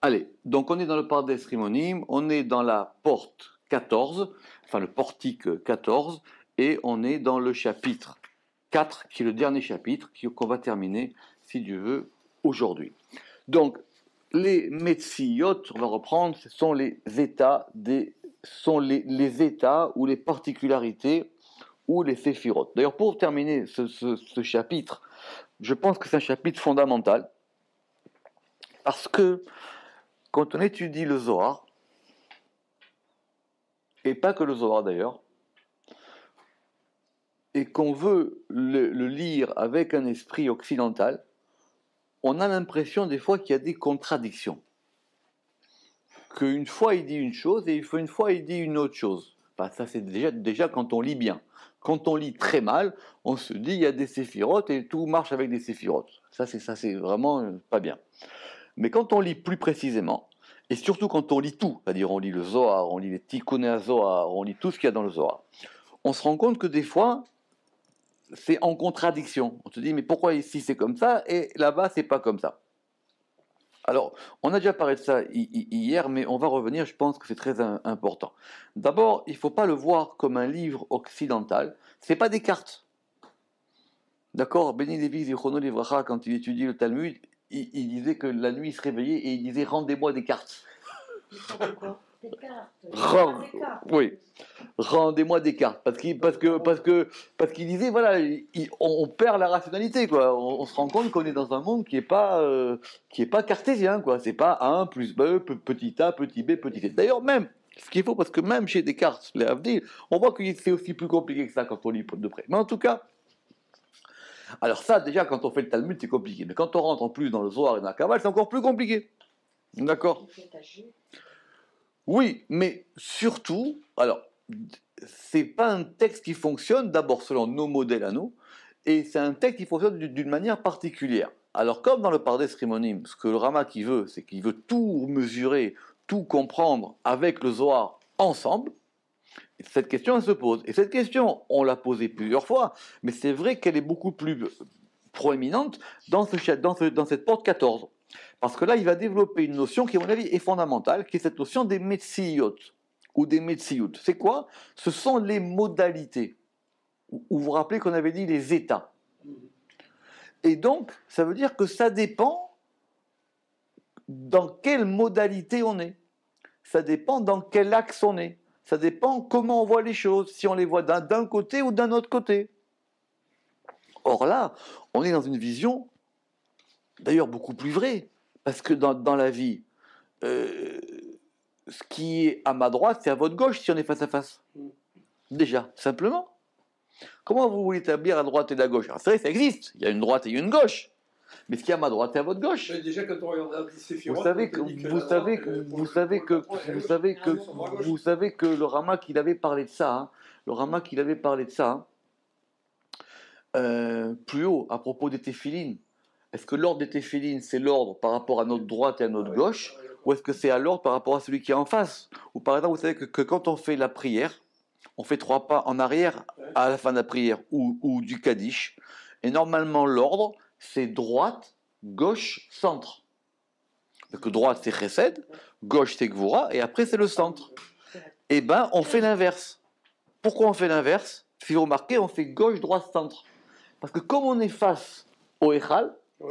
Allez, donc on est dans le Pardes Rimonim, on est dans la porte 14, enfin le portique 14, et on est dans le chapitre 4, qui est le dernier chapitre qu'on va terminer, si Dieu veut, aujourd'hui. Donc, les Metziyot, on va reprendre, ce sont les états, les états ou les particularités ou les séphirot. D'ailleurs, pour terminer ce chapitre, je pense que c'est un chapitre fondamental, parce que quand on étudie le Zohar, et pas que le Zohar d'ailleurs, et qu'on veut le lire avec un esprit occidental, on a l'impression des fois qu'il y a des contradictions. Qu'une fois il dit une chose et une fois il dit une autre chose. Enfin, ça c'est déjà quand on lit bien. Quand on lit très mal, on se dit il y a des séphirotes et tout marche avec des séphirotes. Ça c'est vraiment pas bien. Mais quand on lit plus précisément, et surtout quand on lit tout, c'est-à-dire on lit le Zohar, on lit les Tikkuné Zohar, on lit tout ce qu'il y a dans le Zohar, on se rend compte que des fois, c'est en contradiction. On se dit, mais pourquoi ici c'est comme ça, et là-bas c'est pas comme ça. Alors, on a déjà parlé de ça hier, mais on va revenir, je pense que c'est très important. D'abord, il ne faut pas le voir comme un livre occidental, ce n'est pas des cartes. D'accord, Beni Levi Zichrono Livracha, quand il étudiait le Talmud, il disait que la nuit il se réveillait et il disait rendez-moi des cartes. Des cartes. Oui, rendez-moi des cartes. Parce qu'il disait, voilà, on perd la rationalité, quoi. On se rend compte qu'on est dans un monde qui est pas cartésien, quoi. C'est pas 1 plus B, petit a, petit b, petit c. D'ailleurs, même, ce qu'il faut, parce que même chez Descartes, les Havdil, on voit que c'est aussi plus compliqué que ça quand on lit de près. Mais en tout cas, alors ça, déjà, quand on fait le Talmud, c'est compliqué. Mais quand on rentre en plus dans le Zohar et dans la Kabbale, c'est encore plus compliqué. D'accord ? Oui, mais surtout, alors, c'est pas un texte qui fonctionne d'abord selon nos modèles à nous, et c'est un texte qui fonctionne d'une manière particulière. Alors, comme dans le Pardes Rimonim, ce que le Rama qui veut, c'est qu'il veut tout mesurer, tout comprendre avec le Zohar ensemble. Cette question, elle se pose. Et cette question, on l'a posée plusieurs fois, mais c'est vrai qu'elle est beaucoup plus proéminente dans cette porte 14. Parce que là, il va développer une notion qui, à mon avis, est fondamentale, qui est cette notion des Metziyot, ou des Metziyut. C'est quoi ? Ce sont les modalités. Ou vous vous rappelez qu'on avait dit les états. Et donc, ça veut dire que ça dépend dans quelle modalité on est. Ça dépend dans quel axe on est. Ça dépend comment on voit les choses, si on les voit d'un côté ou d'un autre côté. Or là, on est dans une vision, d'ailleurs beaucoup plus vraie, parce que dans la vie, ce qui est à ma droite, c'est à votre gauche si on est face à face. Déjà, simplement. Comment vous voulez établir la droite et la gauche ? Alors, c'est vrai, ça existe, il y a une droite et une gauche. Mais ce qui est à ma droite et à votre gauche. Mais déjà, quand on regarde les séphirotes, vous savez que le Rama qu'il avait parlé de ça, plus haut, à propos des téphilines. Est-ce que l'ordre des téphilines, c'est l'ordre par rapport à notre droite et à notre gauche, ou est-ce que c'est à l'ordre par rapport à celui qui est en face ? Ou par exemple, vous savez que quand on fait la prière, on fait 3 pas en arrière à la fin de la prière, ou du Kaddish, et normalement l'ordre, c'est droite, gauche, centre. Donc droite c'est Chesed, gauche c'est Gvura, et après c'est le centre. Eh bien, on fait l'inverse. Pourquoi on fait l'inverse ? Si vous remarquez, on fait gauche, droite, centre. Parce que comme on est face au Echal, du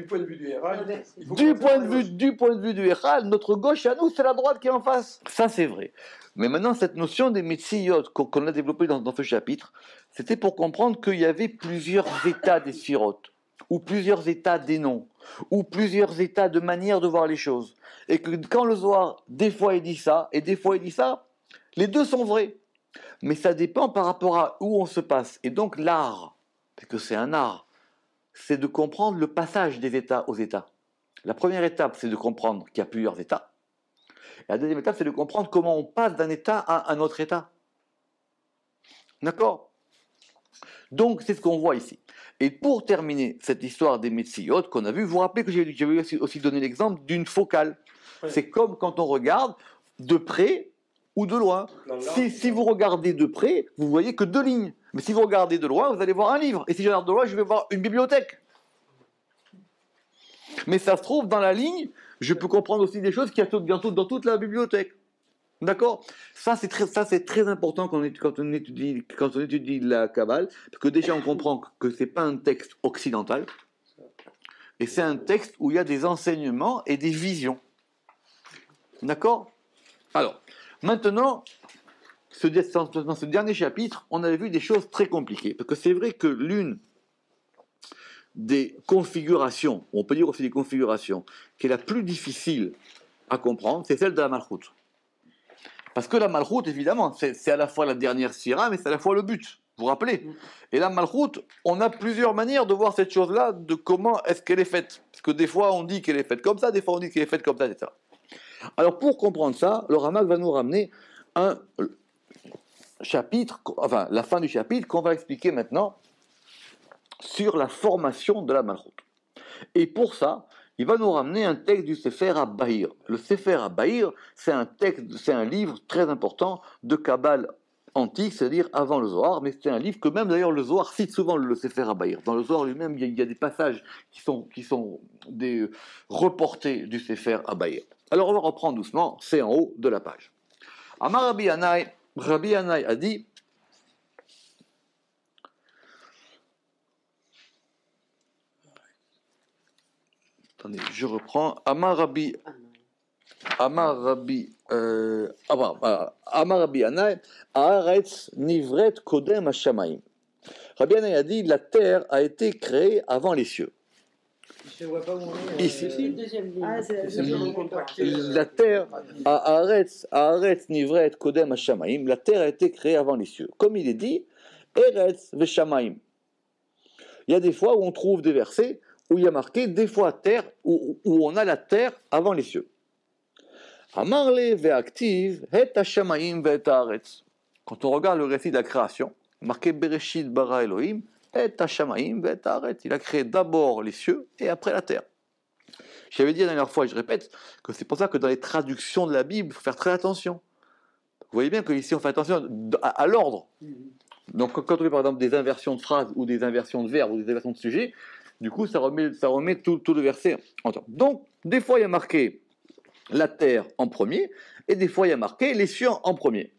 point de vue du Héral, du point de vue du Echal, notre gauche à nous, c'est la droite qui est en face. Ça, c'est vrai. Mais maintenant, cette notion des Metziyot qu'on a développée dans ce chapitre, c'était pour comprendre qu'il y avait plusieurs états des sphirotes, ou plusieurs états des noms, ou plusieurs états de manière de voir les choses. Et que quand le Zohar, des fois il dit ça, et des fois il dit ça, les deux sont vrais. Mais ça dépend par rapport à où on se passe. Et donc l'art, parce que c'est un art, c'est de comprendre le passage des états aux états. La première étape, c'est de comprendre qu'il y a plusieurs états. Et la deuxième étape, c'est de comprendre comment on passe d'un état à un autre état. D'accord ? Donc, c'est ce qu'on voit ici. Et pour terminer cette histoire des Metziyot qu'on a vu, vous vous rappelez que j'avais aussi donné l'exemple d'une focale. Oui. C'est comme quand on regarde de près ou de loin. Si vous regardez de près, vous voyez que 2 lignes. Mais si vous regardez de loin, vous allez voir un livre. Et si je regarde de loin, je vais voir une bibliothèque. Mais ça se trouve dans la ligne, je peux comprendre aussi des choses qui sont dans toute la bibliothèque. D'accord? Ça, c'est très important quand on étudie la Kabbale, parce que déjà, on comprend que ce n'est pas un texte occidental, et c'est un texte où il y a des enseignements et des visions. D'accord? Alors, maintenant, dans ce dernier chapitre, on avait vu des choses très compliquées, parce que c'est vrai que l'une des configurations, on peut dire aussi des configurations, qui est la plus difficile à comprendre, c'est celle de la Malchoute. Parce que la Malchoute, évidemment, c'est à la fois la dernière sira, mais c'est à la fois le but. Vous vous rappelez? Et la Malchoute, on a plusieurs manières de voir cette chose-là, de comment est-ce qu'elle est faite. Parce que des fois, on dit qu'elle est faite comme ça, des fois, on dit qu'elle est faite comme ça, etc. Alors, pour comprendre ça, le Ramak va nous ramener un chapitre, enfin, la fin du chapitre, qu'on va expliquer maintenant sur la formation de la Malchoute. Et pour ça, il va nous ramener un texte du Sefer HaBahir. Le Sefer HaBahir, c'est un livre très important de Kabbale antique, c'est-à-dire avant le Zohar, mais c'est un livre que même d'ailleurs le Zohar cite souvent le Sefer HaBahir. Dans le Zohar lui-même, il y a des passages qui sont des reportés du Sefer HaBahir. Alors on va reprendre doucement, c'est en haut de la page. Amar Rabbi Yanai a dit, attendez, je reprends. Amar Rabbi Yanai, Haaretz nivret kodem hashamayim. Rabbi Yanai a dit, la terre a été créée avant les cieux. Je ne vois pas où on est. Ici. C'est une deuxième ligne. Ah, c'est La terre, Haaretz nivret kodem hashamayim, la terre a été créée avant les cieux. Comme il est dit, Eretz veshamayim. Il y a des fois où on trouve des versets où il y a marqué des fois terre, où on a la terre avant les cieux. Amarle ve'aktiv het hashamayim ve'et haaretz. Quand on regarde le récit de la création, marqué Bereshit bara Elohim, et hashamayim ve'et haaretz. Il a créé d'abord les cieux et après la terre. J'avais dit la dernière fois, et je répète, que c'est pour ça que dans les traductions de la Bible, il faut faire très attention. Vous voyez bien qu'ici on fait attention à l'ordre. Donc quand on fait par exemple des inversions de phrases ou des inversions de verbes ou des inversions de sujets, du coup ça remet tout le verset en temps. Donc des fois il y a marqué la terre en premier et des fois il y a marqué les cieux en premier.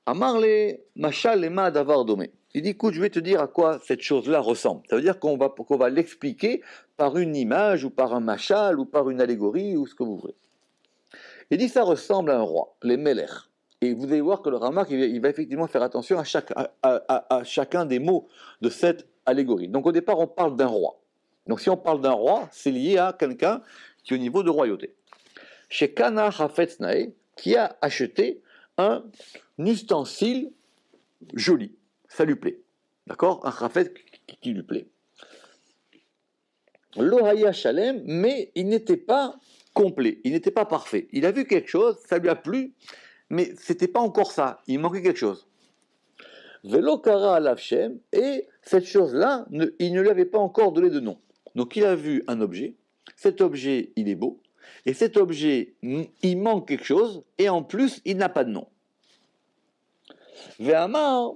Amarle machal lema davar domé. Il dit écoute, je vais te dire à quoi cette chose-là ressemble. Ça veut dire qu'on va l'expliquer par une image ou par un machal ou par une allégorie ou ce que vous voulez. Il dit ça ressemble à un roi, les melech. Et vous allez voir que le Ramak, il va effectivement faire attention à chacun des mots de cette allégorie. Donc au départ, on parle d'un roi. Donc si on parle d'un roi, c'est lié à quelqu'un qui est au niveau de royauté. Chez Kana Hafetz Nae, qui a acheté un ustensile joli. Ça lui plaît. D'accord? Un Hafetz qui lui plaît. Lohaya Shalem, mais il n'était pas complet, il n'était pas parfait. Il a vu quelque chose, ça lui a plu, mais c'était pas encore ça, il manquait quelque chose. Velo kara alav shem, et cette chose-là, il ne lui avait pas encore donné de nom. Donc il a vu un objet, cet objet il est beau, et cet objet il manque quelque chose, et en plus il n'a pas de nom. Ve'amar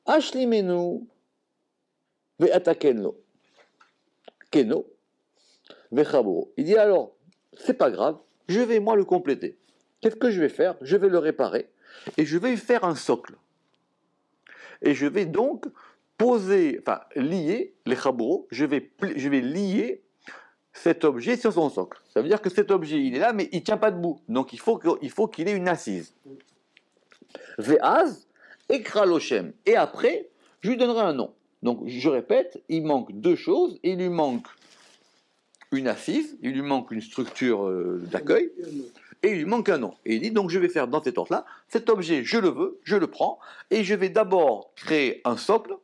ashlimenu ve'atakenlo keno ve'chaburo. Il dit alors, c'est pas grave, je vais moi le compléter. Qu'est-ce que je vais faire? Je vais le réparer et je vais faire un socle. Et je vais donc lier les chaburo, je vais lier cet objet sur son socle. Ça veut dire que cet objet, il est là, mais il ne tient pas debout. Donc il faut qu'il ait une assise. Ve'az ekra loshem. Et après, je lui donnerai un nom. Donc je répète, il manque deux choses. Il lui manque une assise, il lui manque une structure d'accueil, et il lui manque un nom. Et il dit, donc je vais faire dans cet ordre-là, cet objet, je le veux, je le prends, et je vais d'abord créer un socle,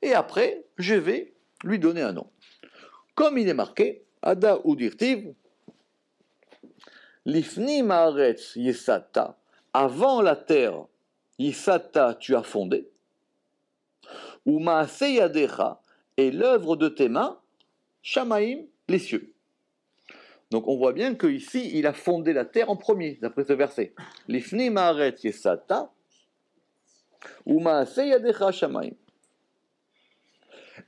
et après, je vais lui donner un nom. Comme il est marqué, Ada ou Dirtiv, Lifni Maaretz Yesata, avant la terre, Yesata, tu as fondé, ou Maase Yadecha, et l'œuvre de tes mains, Shamaim, les cieux. Donc on voit bien qu'ici, il a fondé la terre en premier, d'après ce verset. Lifni Maaretz Yesata, ou Maase Yadecha Shamaim.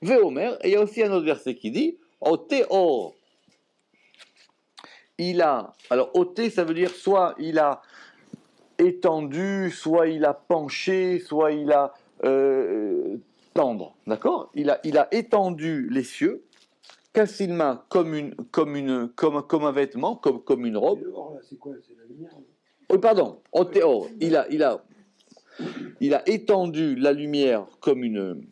Veomer, et il y a aussi un autre verset qui dit, O Teor il a, alors ôté, ça veut dire soit il a étendu, soit il a penché, soit il a tendre, d'accord, il a étendu les cieux, Kassilma, comme un vêtement, comme une robe. Et le or, là, c'est quoi? C'est la lumière? Oui, pardon, Otéor, il a étendu la lumière comme une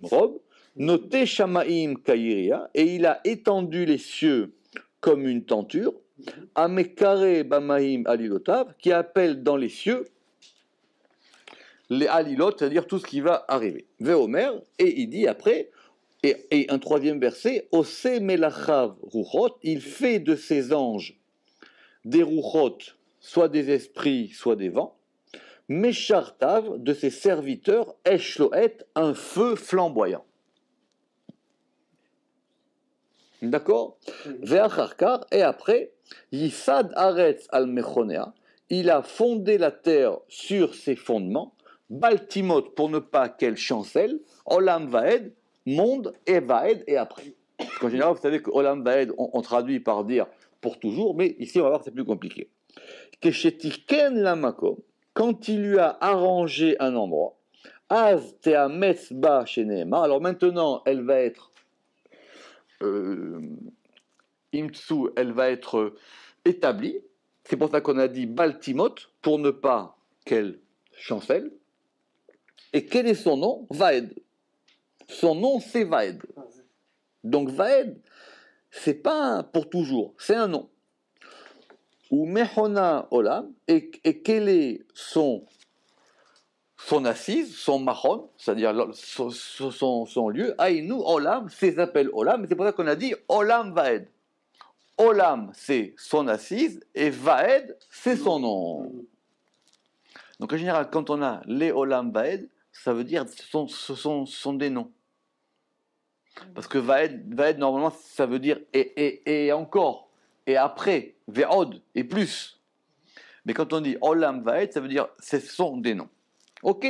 robe, noté Shamaim Kairia, et il a étendu les cieux comme une tenture, Amekare Bamaim Alilotav, qui appelle dans les cieux les Alilot, c'est-à-dire tout ce qui va arriver. Veomer, et il dit après, et un troisième verset, Ose Melachav Ruchot, il fait de ses anges des Ruchot, soit des esprits, soit des vents, Meshartav, de ses serviteurs, Eshloet, un feu flamboyant. D'accord? Ve'acharkar, et après, Yisad Aretz al Mechonea, il a fondé la terre sur ses fondements, Baltimot, pour ne pas qu'elle chancelle, Olam Vaed, monde, et Vaed, et après. Parce qu'en général, vous savez que Olam Vaed, on traduit par dire pour toujours, mais ici, on va voir que c'est plus compliqué. Keshetiken Lamakom, quand il lui a arrangé un endroit, Az Teametz Ba Sheneema, alors maintenant, elle va être Imtsu, elle va être établie. C'est pour ça qu'on a dit Baltimot, pour ne pas qu'elle chancelle. Et quel est son nom? Vaed. Son nom, c'est Vaed. Donc Vaed, c'est pas pour toujours, c'est un nom. Ou Mechona Olam, et quel est son assise, son mahon, c'est-à-dire son lieu, Aïnou Olam, c'est s'appelle Olam, c'est pour ça qu'on a dit Olam Vaed. Olam, c'est son assise, et Vaed, c'est son nom. Donc en général, quand on a les Olam Vaed, ça veut dire ce sont des noms. Parce que Vaed normalement, ça veut dire et encore, et après, Ve'od, et plus. Mais quand on dit Olam Vaed, ça veut dire ce sont des noms. Ok?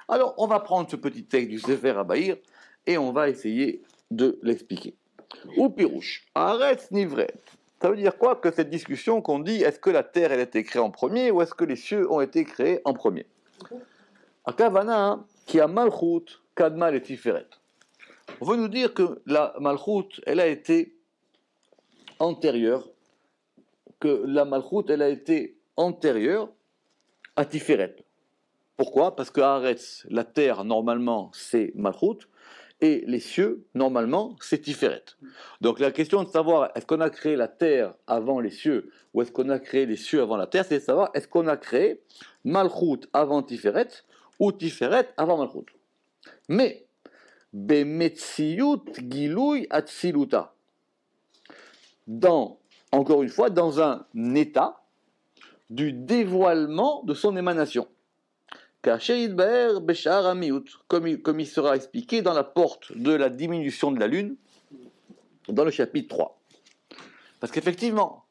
Alors, on va prendre ce petit texte du Sefer Abaïr et on va essayer de l'expliquer. Ou Pirouche, Aretz Nivret. Ça veut dire quoi que cette discussion qu'on dit, est-ce que la terre elle a été créée en premier ou est-ce que les cieux ont été créés en premier? Akavana, qui a Malchut, Kadma et Tiferet. On veut nous dire que la Malchut, elle a été antérieure, que la Malchut, elle a été antérieure à Tiferet. Pourquoi? Parce que Haaretz, la terre, normalement, c'est Malchut, et les cieux, normalement, c'est Tiferet. Donc la question de savoir, est-ce qu'on a créé la terre avant les cieux, ou est-ce qu'on a créé les cieux avant la terre, c'est de savoir, est-ce qu'on a créé Malchut avant Tiferet, ou Tiferet avant Malchut. Mais, Bemetziyut Giluy Atziluta. Encore une fois, dans un état du dévoilement de son émanation. Comme il sera expliqué dans la porte de la diminution de la lune, dans le chapitre 3. Parce qu'effectivement,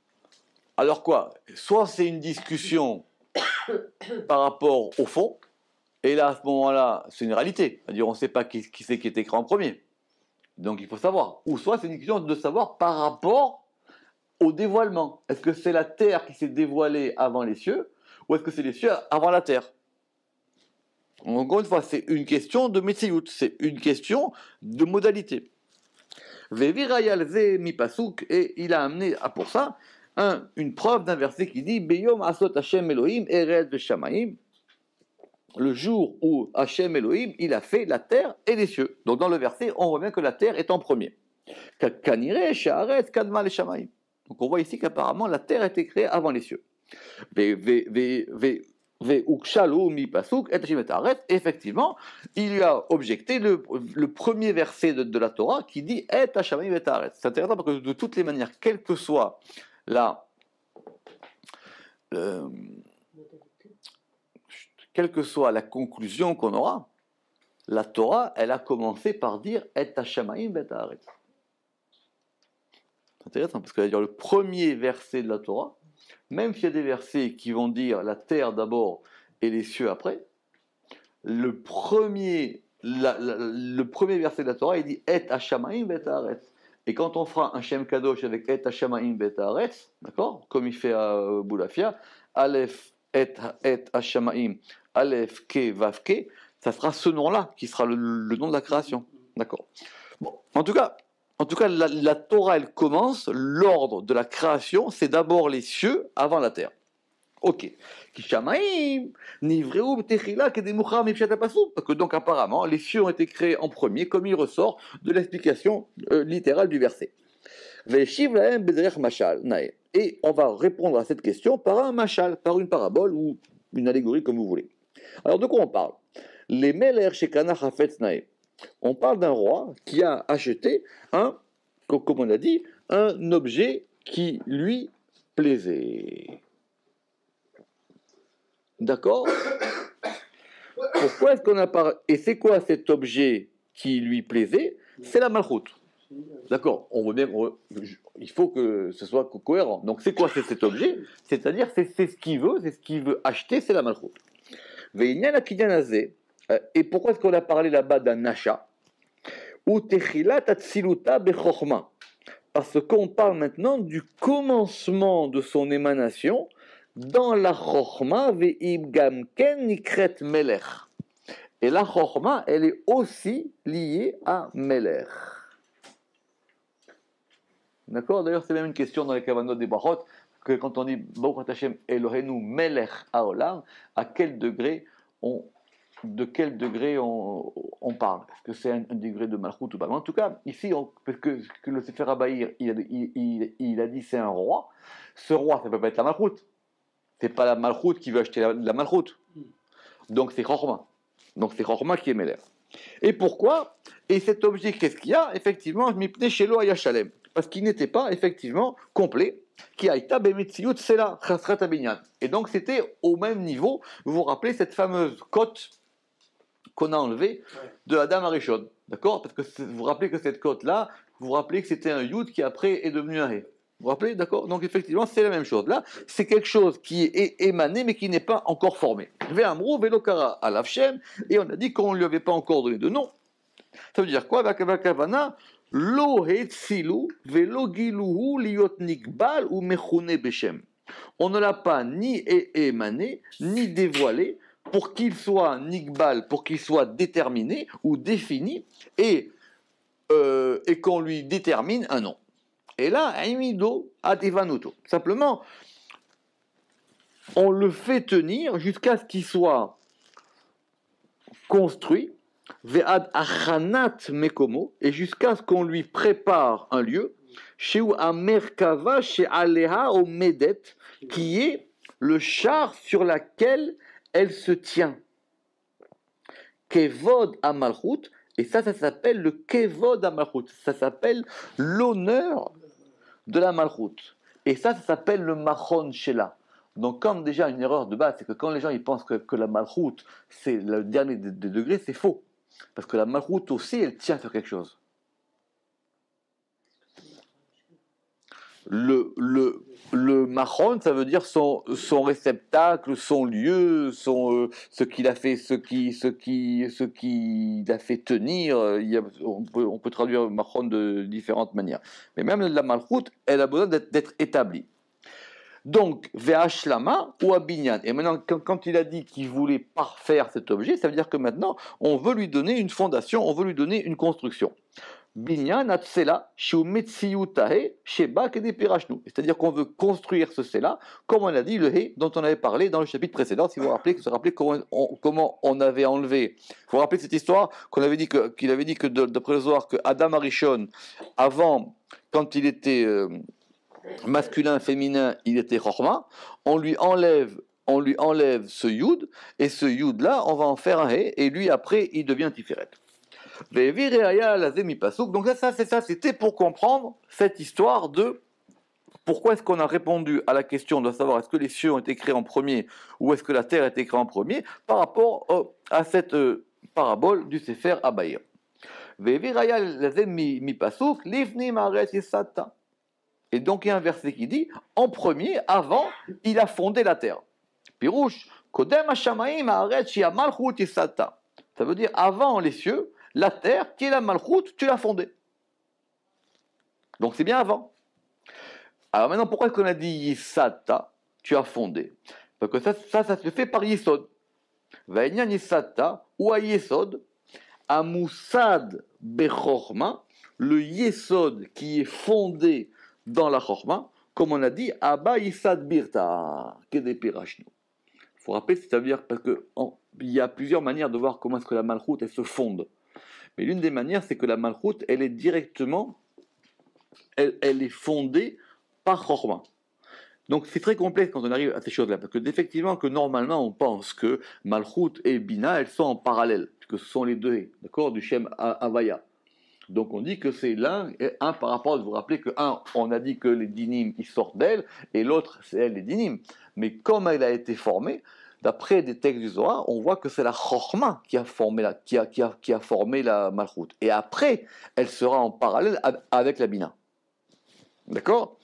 alors quoi? Soit c'est une discussion par rapport au fond, et là, à ce moment-là, c'est une réalité. C'est-à-dire, on ne sait pas qui c'est qui est écrit en premier. Donc, il faut savoir. Ou soit c'est une question de savoir par rapport au dévoilement. Est-ce que c'est la terre qui s'est dévoilée avant les cieux, ou est-ce que c'est les cieux avant la terre? Encore une fois, c'est une question de Metsiout, c'est une question de modalité. Et il a amené pour ça une preuve d'un verset qui dit Beyom asot Hashem Elohim eretz v'shamayim, le jour où Hashem Elohim il a fait la terre et les cieux. Donc dans le verset, on voit bien que la terre est en premier. Kanire she'aretz kadma l'shamayim. Donc on voit ici qu'apparemment la terre a été créée avant les cieux. Effectivement, il lui a objecté le premier verset de la Torah qui dit Et Hashamayim et Haaretz. C'est intéressant parce que de toutes les manières, quelle que soit la conclusion qu'on aura, la Torah, elle a commencé par dire Et Hashamayim et Haaretz. C'est intéressant parce que le premier verset de la Torah, même s'il y a des versets qui vont dire la terre d'abord et les cieux après, le premier verset de la Torah, il dit Et Hashamayim et Haaretz. Et quand on fera un Shem Kadosh avec Et Hashamaim Bet Haaretz, d'accord, comme il fait à Boulafia, Aleph Et Hashamaim, Aleph Ke Vav Ke, ça sera ce nom-là qui sera le nom de la création. D'accord. Bon, en tout cas, la Torah, elle commence, l'ordre de la création, c'est d'abord les cieux avant la terre. Ok. Parce que donc apparemment, les cieux ont été créés en premier, comme il ressort de l'explication littérale du verset. Et on va répondre à cette question par un mashal, par une parabole ou une allégorie, comme vous voulez. Alors de quoi on parle? Les Meler Shekana Hafetz Nae. On parle d'un roi qui a acheté comme on l'a dit, un objet qui lui plaisait. D'accord? Pourquoi est-ce qu'on a parlé? Et c'est quoi cet objet qui lui plaisait? C'est la malchoute. D'accord? On veut bien, il faut que ce soit cohérent. Donc c'est quoi cet objet? C'est-à-dire c'est ce qu'il veut acheter, c'est la malchoute. Et pourquoi est-ce qu'on a parlé là-bas d'un achat? Parce qu'on parle maintenant du commencement de son émanation dans la Chochma ve'im gamken nikret melech. Et la Chochma, elle est aussi liée à Melech. D'accord? D'ailleurs, c'est même une question dans les Kavanot des Brachot, que quand on dit Baruch Hashem Elohenu Melech Haolam, à quel degré de quel degré on parle? Est-ce que c'est un degré de Malchut ou pas? En tout cas, ici, parce que le Sefer Abaïr, il a dit c'est un roi. Ce roi, ça ne peut pas être la Malchut. C'est pas la Malchut qui veut acheter la Malchut. Donc c'est Chochma. Donc c'est Chochma qui est Meler. Et pourquoi? Et cet objet, qu'est-ce qu'il y a? Effectivement, Mipnei Shelo Hayashalem. Parce qu'il n'était pas, effectivement, complet. Qui aïta bemitziut sela chasrat abinyan. Et donc c'était au même niveau. Vous vous rappelez cette fameuse côte qu'on a enlevée de Adam Arishon. D'accord? Parce que vous vous rappelez que cette côte-là, vous vous rappelez que c'était un Yud qui après est devenu un He. Vous vous rappelez? D'accord? Donc effectivement, c'est la même chose. Là, c'est quelque chose qui est émané, mais qui n'est pas encore formé. Ve'amrou ve'lokara alavshem. Et on a dit qu'on ne lui avait pas encore donné de nom. Ça veut dire quoi? Vakavana lo hetzilu ve'lo giluhu liot nikbal ou mechune beshem. On ne l'a pas ni émané, ni dévoilé, pour qu'il soit nikbal, pour qu'il soit déterminé ou défini, et qu'on lui détermine un nom. Et là, Aimido Adevanuto. Simplement, on le fait tenir jusqu'à ce qu'il soit construit, Ve'ad Achanat Mekomo, et jusqu'à ce qu'on lui prépare un lieu, Sheu Amerkava She Aleha Omedet, qui est le char sur laquelle elle se tient. Kevod Amalchut, et ça s'appelle le Kevod Amalchut, ça s'appelle l'honneur de la Malchut. Et ça s'appelle le Machon Shela. Donc, comme déjà une erreur de base, c'est que quand les gens ils pensent que la Malchut, c'est le dernier des degrés, c'est faux. Parce que la Malchut aussi, elle tient sur quelque chose. Le Machon, ça veut dire son réceptacle, son lieu, ce qu'il a fait, ce qu'il a fait tenir. On peut traduire Machon de différentes manières. Mais même la Malchut, elle a besoin d'être établie. Donc, Ve'ashlama ou Abinyan. Et maintenant, quand il a dit qu'il voulait parfaire cet objet, ça veut dire que maintenant, on veut lui donner une fondation, on veut lui donner une construction. Binyan atsela shu metsiyutahe sheba kedepirashnu. C'est-à-dire qu'on veut construire ce cela, comme on a dit le he dont on avait parlé dans le chapitre précédent. Si vous vous rappelez comment on avait enlevé. Vous vous rappelez cette histoire qu'il avait dit que d'après le Zohar que Adam Arishon, avant, quand il était masculin, féminin, il était Chochma, on lui enlève ce Yud, et ce Yud-là, on va en faire un He, et lui, après, il devient Tiferet. Donc c'était pour comprendre cette histoire de pourquoi est-ce qu'on a répondu à la question de savoir est-ce que les cieux ont été créés en premier, ou est-ce que la terre a été créée en premier, par rapport à cette parabole du Sefer Abaïr. Et donc il y a un verset qui dit, en premier, avant, il a fondé la terre. Pirouche, Kodem Hashamaim Haaretz Shia Malchut Yisata. Ça veut dire, avant les cieux, la terre, qui est la Malchut, tu l'as fondée. Donc c'est bien avant. Alors maintenant, pourquoi est-ce qu'on a dit Yisata, tu as fondé? Parce que ça se fait par Yisod. Vaïnyan Yisata, ou à Yisod, Amoussad Bechorma, le Yesod qui est fondé dans la Chorma, comme on a dit, Abba Yisad Birta, Kedepirashnu. Il faut rappeler, c'est-à-dire parce qu'il y a plusieurs manières de voir comment est-ce que la Malchut elle se fonde. Mais l'une des manières, c'est que la Malchut, elle est directement, elle est fondée par Chorma. Donc c'est très complexe quand on arrive à ces choses-là, parce que effectivement que normalement on pense que Malchut et Bina, elles sont en parallèle, que ce sont les deux, d'accord, du Shem Havaya. Donc on dit que c'est l'un et un par rapport, vous vous rappelez que un, on a dit que les dinim ils sortent d'elle, et l'autre c'est elle les dinim. Mais comme elle a été formée, d'après des textes du Zohar, on voit que c'est la Chorma qui a formé la Malchut. Et après, elle sera en parallèle avec la Bina. D'accord?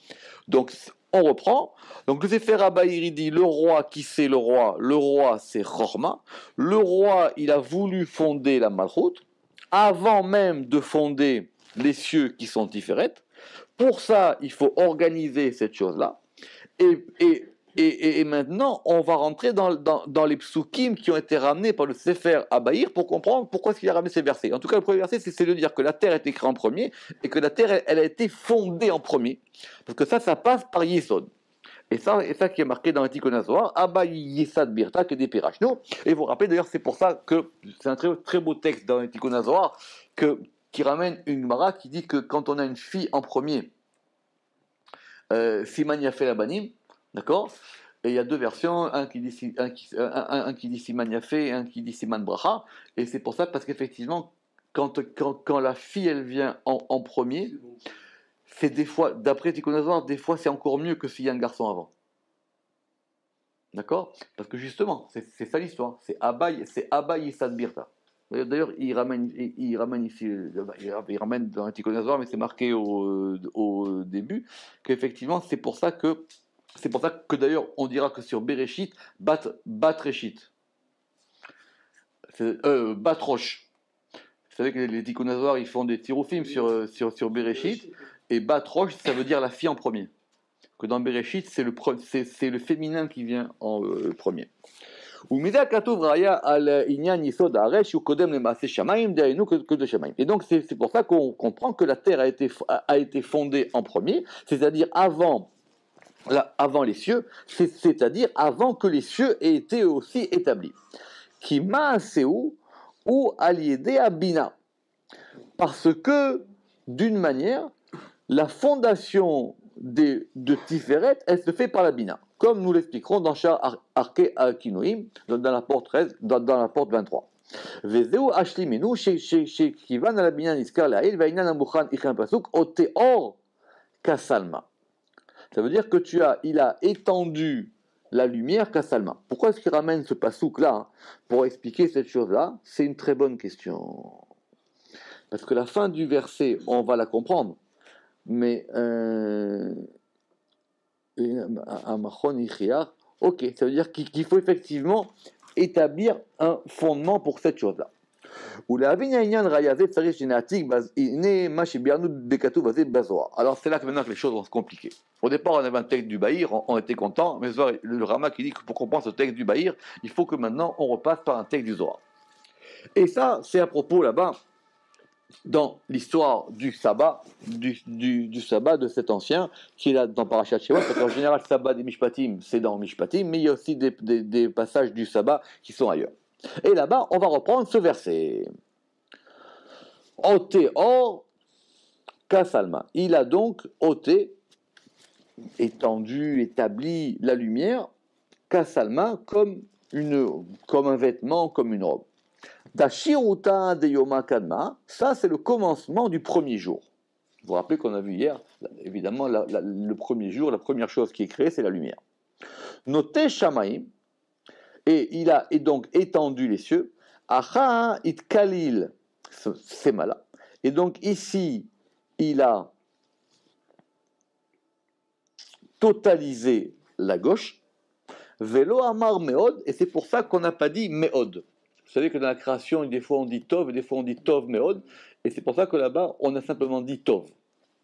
Donc on reprend. Donc le Sefer Abaïri dit le roi, qui c'est le roi? Le roi c'est Chorma. Le roi il a voulu fonder la Malchut avant même de fonder les cieux qui sont différents. Pour ça, il faut organiser cette chose-là. Et maintenant, on va rentrer dans les psukim qui ont été ramenés par le Sefer Abaïr pour comprendre pourquoi est-ce qu'il a ramené ces versets. En tout cas, le premier verset, c'est de dire que la terre est créée en premier et que la terre, elle a été fondée en premier. Parce que ça passe par Yesod. Et ça qui est marqué dans l'Antiquité Zohar, Abba Yesad Birta que des Pirachno. Et vous vous rappelez d'ailleurs, c'est pour ça que c'est un très, très beau texte dans l'Antiquité Zohar qui ramène une Gemara qui dit que quand on a une fille en premier, Siman Yafé Labanim, d'accord? Et il y a deux versions, un qui dit Siman Yafé et un qui dit Siman Bracha. Et c'est pour ça, parce qu'effectivement, quand la fille elle vient en premier, c'est des fois, d'après Tikkun Zohar, des fois c'est encore mieux que s'il y a un garçon avant. D'accord? Parce que justement, c'est ça l'histoire. C'est Abba Yisad Birta. D'ailleurs, il ramène ici, il ramène dans un Tikkun Zohar, mais c'est marqué au début, qu'effectivement, c'est pour ça que d'ailleurs, on dira que sur Bereshit, Bat Reshit. Bat Rosh. Vous savez que les Tikkun Zohar, ils font des tiroufim sur Bereshit. Et Bat Rosh, ça veut dire la fille en premier. Que dans Bereshit, c'est le féminin qui vient en premier. Et donc c'est pour ça qu'on comprend que la terre a été fondée en premier, c'est-à-dire avant les cieux, c'est-à-dire avant que les cieux aient été aussi établis. Qui ma'aseu ou aliédé à Bina. Parce que, d'une manière, la fondation de Tiferet, elle se fait par la Bina, comme nous l'expliquerons dans Shar Arke Akinoim, dans la porte 13, dans la porte 23. Vezeu ashlimenu shekivan ala Bina niskar la'il va'inyan amukhan ikhan pasuk oteor kasalma. Ça veut dire que il a étendu la lumière kasalma. Pourquoi est-ce qu'il ramène ce pasouk-là pour expliquer cette chose-là? C'est une très bonne question. Parce que la fin du verset, on va la comprendre. Mais ok, ça veut dire qu'il faut effectivement établir un fondement pour cette chose-là. Alors c'est là que maintenant que les choses vont se compliquer. Au départ, on avait un texte du Bahir, on était content, mais le Rama qui dit que pour comprendre ce texte du Bahir, il faut que maintenant on repasse par un texte du Zohar. Et ça, c'est à propos là-bas, dans l'histoire du sabbat, du sabbat de cet ancien, qui est là dans Parashat Shemot, parce qu'en général, le sabbat des Mishpatim, c'est dans Mishpatim, mais il y a aussi des passages du sabbat qui sont ailleurs. Et là-bas, on va reprendre ce verset. Oté or kasalma. Il a donc ôté, étendu, établi la lumière, kasalma, comme un vêtement, comme une robe. Dashiruta de Yoma Kadma, ça c'est le commencement du premier jour. Vous vous rappelez qu'on a vu hier, évidemment, le premier jour, la première chose qui est créée, c'est la lumière. Noté Shamaim, et il a donc étendu les cieux. Acha it kalil, c'est malin. Et donc ici, il a totalisé la gauche. Velo amar meod, et c'est pour ça qu'on n'a pas dit meod. Vous savez que dans la création, des fois on dit Tov, et des fois on dit Tov Meod, et c'est pour ça que là-bas, on a simplement dit Tov.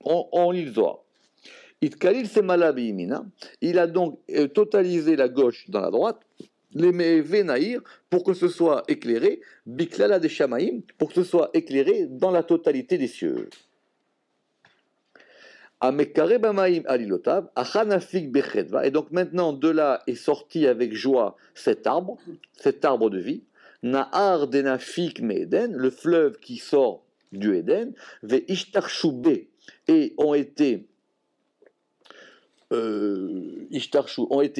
On lit le Zohar. Itkalil semala biyimina. Il a donc totalisé la gauche dans la droite. Les me'eve naïr, pour que ce soit éclairé, biklala de shamaim, pour que ce soit éclairé dans la totalité des cieux. Amekare bamaim alilotav, achanafik bechedva. Et donc maintenant, de là est sorti avec joie cet arbre de vie. Nahar denafik me'eden, le fleuve qui sort du Éden, ve ishtarshoube, et ont été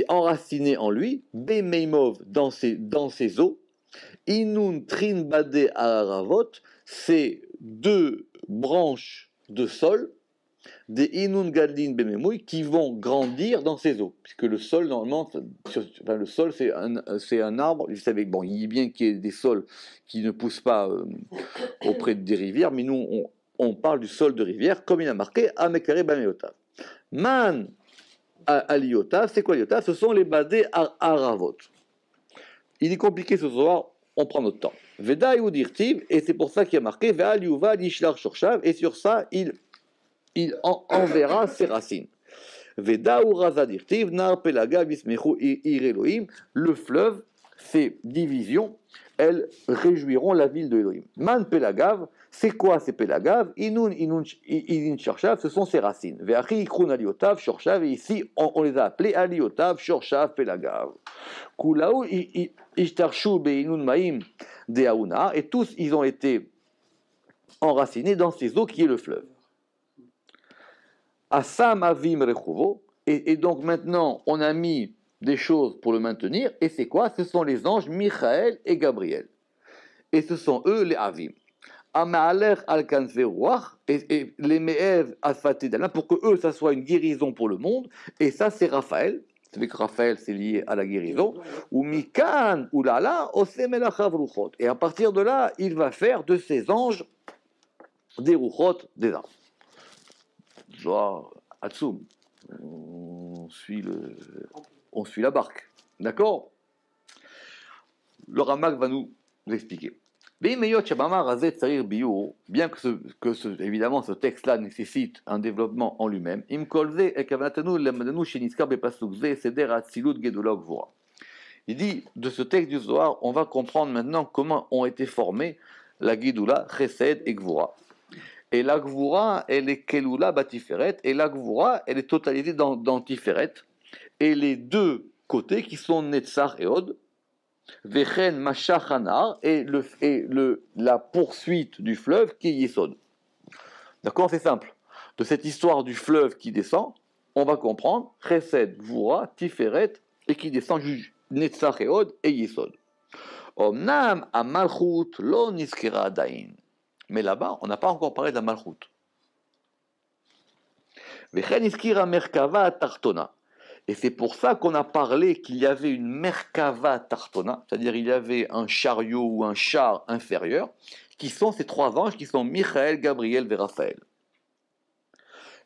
enracinés en lui, bemeimov, dans ses eaux, inun trin bade aravot, ces deux branches de sol, des inun gadlin bememouy, qui vont grandir dans ses eaux, puisque le sol, normalement, le sol c'est un arbre, vous savez, bon, il est bien qu'il y ait des sols qui ne poussent pas auprès des rivières, mais nous, on parle du sol de rivière, comme il a marqué, Amekare Bameotav. Man Aliotav, c'est quoi Aliotav? Ce sont les badés aravot. Il est compliqué ce soir, on prend notre temps. Veda Yudirtiv, et c'est pour ça qu'il y a marqué Ve'al Yuval Yishlar Shorshav, et sur ça, il enverra ses racines. Veda Urazadirtiv, Nar Pelaga Vismechu Ir Elohim, le fleuve, ses divisions, elles réjouiront la ville de Elohim. Man Pelagav, c'est quoi ces Pelagav? Inun Shorshav, ce sont ses racines. Ve'achi Ikrun Aliotav Shorshav, et ici on les a appelés Aliotav Shorshav Pelagav. Kulaou Ishtarshu Beinun Maim Deauna, et tous ils ont été enracinés dans ces eaux qui est le fleuve. Asam Avim Rechuvo, et donc maintenant on a mis des choses pour le maintenir, et c'est quoi? Ce sont les anges Michael et Gabriel. Et ce sont eux les Avim. Ama'aler al-Kanfe Ruach, et les Me'ev Asfatidala, pour que eux, ça soit une guérison pour le monde, et ça c'est Raphaël. Vous savez que Raphaël c'est lié à la guérison. Ou Mikan, ou Lala, Osemelachav Ruchot. Et à partir de là, il va faire de ces anges des Ruchot, des anges. Genre, Atsum. On suit la barque. D'accord? Le Ramak va nous expliquer. Bien que évidemment ce texte-là nécessite un développement en lui-même, il dit de ce texte du Zohar, on va comprendre maintenant comment ont été formés la Gidula, Chesed et Gvura. Et la Gvura, elle est Kelula Batiferet, et la Gvura, elle est totalisée dans Tiferet, et les deux côtés qui sont Netzach et Od, Vechen Mashachanar, et la poursuite du fleuve qui est Yesod. D'accord, c'est simple. De cette histoire du fleuve qui descend, on va comprendre Chesed, Gvura, Tiferet, et qui descend Netzach et Od et Yesod. Omnam Amalchut lo niskera adain. Mais là-bas, on n'a pas encore parlé de la Malchut. Vechen iskira merkava tartona. Et c'est pour ça qu'on a parlé qu'il y avait une Merkava Tartona, c'est-à-dire il y avait un chariot ou un char inférieur, qui sont ces trois anges qui sont Michael, Gabriel et Raphaël.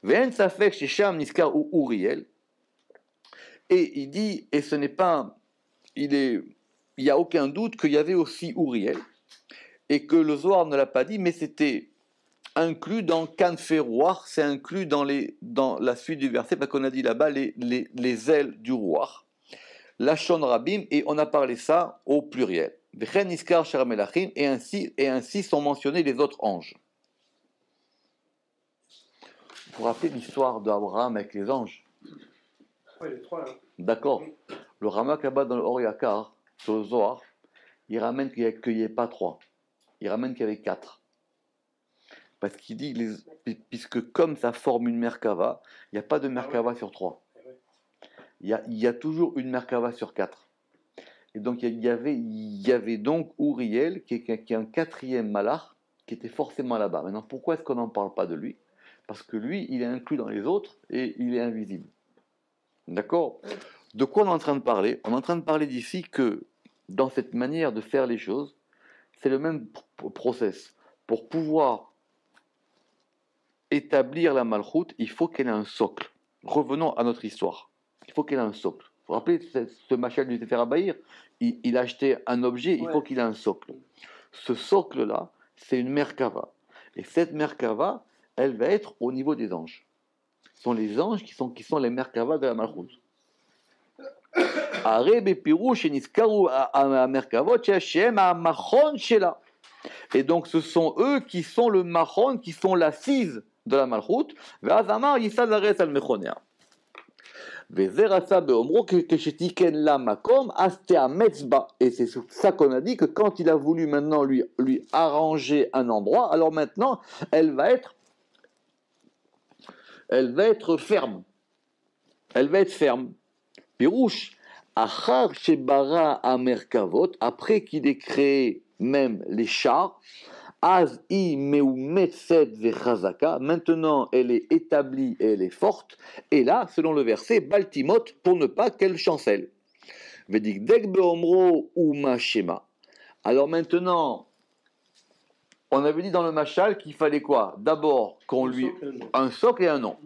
Ve'en safek shesham niskar ou Uriel. Et il dit, et ce n'est pas, il n'y a aucun doute qu'il y avait aussi Uriel, et que le Zohar ne l'a pas dit, mais c'était inclus dans Kanferouar, c'est inclus dans la suite du verset, parce qu'on a dit là-bas les ailes du roi. Lachon Rabim, et on a parlé ça au pluriel. Vechen Niskar Sharamelachim, et ainsi sont mentionnés les autres anges. Vous vous rappelez l'histoire d'Abraham avec les anges? Oui, les trois là. D'accord. Le Ramak là-bas dans le Or Yakar, sur le Zohar, il ramène qu'il n'y ait pas trois. Il ramène qu'il y avait quatre. Parce qu'il dit, puisque comme ça forme une Merkava, il n'y a pas de Merkava sur 3. Il y a toujours une Merkava sur 4. Et donc il y avait donc Uriel, qui est un quatrième malach, qui était forcément là-bas. Maintenant, pourquoi est-ce qu'on n'en parle pas de lui? Parce que lui, il est inclus dans les autres et il est invisible. D'accord? De quoi on est en train de parler? On est en train de parler d'ici que, dans cette manière de faire les choses, c'est le même process. Pour pouvoir établir la Malchut, il faut qu'elle ait un socle. Revenons à notre histoire. Il faut qu'elle ait un socle. Vous vous rappelez, ce Machal du Sefer HaBahir, il a acheté un objet, il faut qu'il ait un socle. Ce socle-là, c'est une Merkava. Et cette Merkava, elle va être au niveau des anges. Ce sont les anges qui sont les Merkava de la Malchut. Et donc ce sont eux qui sont le Machon, qui sont l'assise de la Malchut. Et c'est ça qu'on a dit, que quand il a voulu maintenant lui arranger un endroit, alors maintenant elle va être ferme. Elle va être ferme. Pirouche, achar shebara amerkavot, après qu'il ait créé même les chars, az i meumetset vechazaka, maintenant elle est établie et elle est forte, et là, selon le verset, baltimot, pour ne pas qu'elle chancelle. Vedik dek beomro uma shema. Alors maintenant, on avait dit dans le machal qu'il fallait quoi? D'abord qu'on lui un socle et un nom.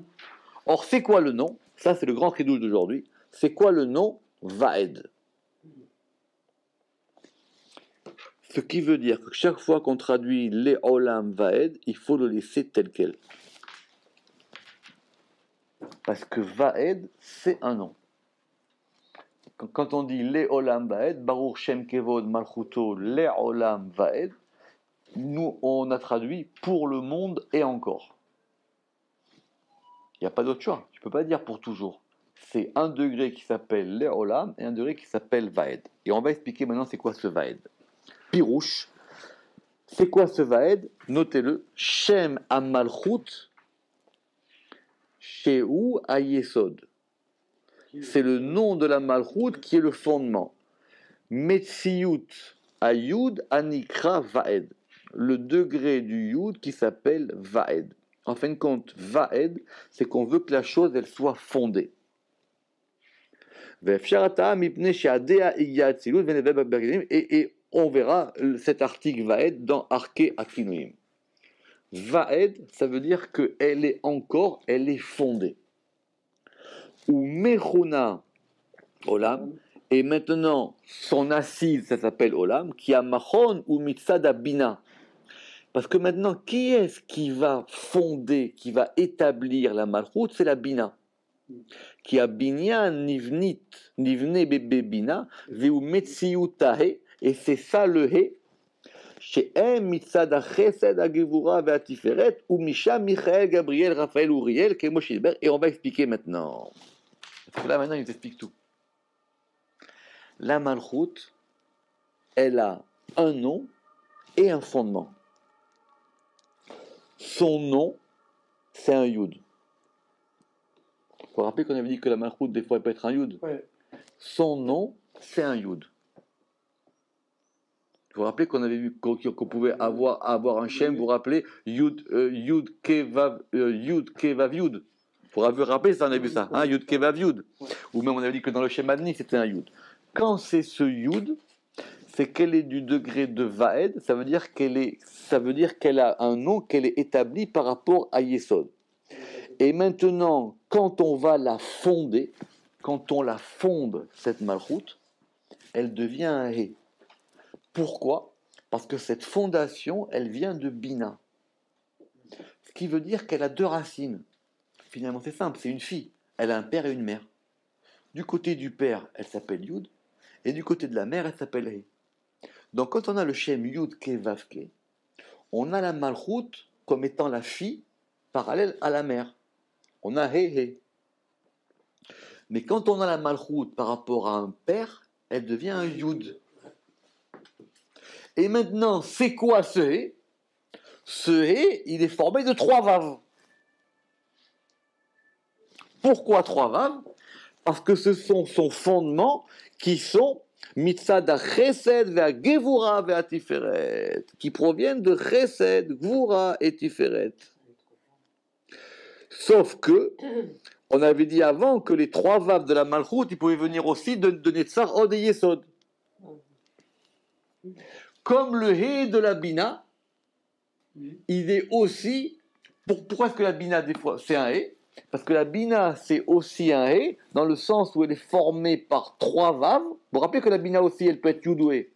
Or, c'est quoi le nom? Ça, c'est le grand chidouche d'aujourd'hui. C'est quoi le nom? Vaed. Ce qui veut dire que chaque fois qu'on traduit les olam vaed, il faut le laisser tel quel. Parce que vaed, c'est un nom. Quand on dit les olam vaed, Baruch Shem Kevod Malchuto, les olam vaed, nous, on a traduit pour le monde et encore. Il n'y a pas d'autre choix. Tu ne peux pas dire pour toujours. C'est un degré qui s'appelle Le'olam et un degré qui s'appelle Vaed. Et on va expliquer maintenant c'est quoi ce Vaed. Pirouche, c'est quoi ce Vaed? Notez-le. Shem Amalchut Shehu Ayesod. C'est le nom de la Malchut qui est le fondement. Metziyut Ayud Anikra Vaed. Le degré du Yud qui s'appelle Vaed. En fin de compte, Vaed, c'est qu'on veut que la chose elle soit fondée. Et on verra cet article Vaed dans Arke Akinuim. Vaed, ça veut dire qu'elle est fondée. Ou Mechuna Olam, et maintenant son assise, ça s'appelle Olam, qui a Machon ou Mitzad Bina. Parce que maintenant, qui est-ce qui va fonder, qui va établir la Malchut? C'est la Bina. Qui a Binyan Nivne Bebe Bina, Veu Metsiutahe, et c'est ça le He, chez Mitzad Chesed Agevura Veatiferet, ou Misha Michael, Gabriel, Raphaël, Uriel, Kemo Shilber, et on va expliquer maintenant. Parce que là, maintenant, il t'explique tout. La Malchut, elle a un nom et un fondement. Son nom, c'est un Yud. Il faut rappeler qu'on avait dit que la Malchut, des fois, elle peut être un Yud. Ouais. Son nom, c'est un Yud. Il faut rappeler qu'on avait vu qu'on pouvait avoir un Shem, vous vous rappelez, Yud Kevav Yud. Il faut rappeler ça, on a vu ça, hein, Yud Kevav Yud. Ou même on avait dit que dans le Shem Adni, c'était un Yud. Quand c'est ce Yud, c'est qu'elle est du degré de Vaed, ça veut dire qu'elle a un nom, qu'elle est établie par rapport à Yesod. Et maintenant, quand on va la fonder, quand on la fonde, cette Malchut, elle devient un He. Pourquoi? Parce que cette fondation, elle vient de Bina. Ce qui veut dire qu'elle a deux racines. Finalement, c'est simple, c'est une fille. Elle a un père et une mère. Du côté du père, elle s'appelle Yud, et du côté de la mère, elle s'appelle He. Donc, quand on a le Shem Yud Ke Vav Ke, on a la Malchut comme étant la fille parallèle à la mère. On a He He. Mais quand on a la Malchut par rapport à un père, elle devient un Yud. Et maintenant, c'est quoi ce He? Ce He, il est formé de 3 Vav. Pourquoi 3 Vav? Parce que ce sont son fondement qui sont Mitzad Chesed ve'a Gevura ve'a Tiferet, qui proviennent de Chesed, Gvura et Tiferet. Sauf que, on avait dit avant que les 3 Vav de la Malchut, ils pouvaient venir aussi de Netzar Od et Yesod. Comme le He de la Bina, il est aussi... Pourquoi est-ce que la Bina, des fois, c'est un He? Parce que la Bina, c'est aussi un He, dans le sens où elle est formée par 3 Vav. Vous vous rappelez que la Bina aussi, elle peut être Yud ou He.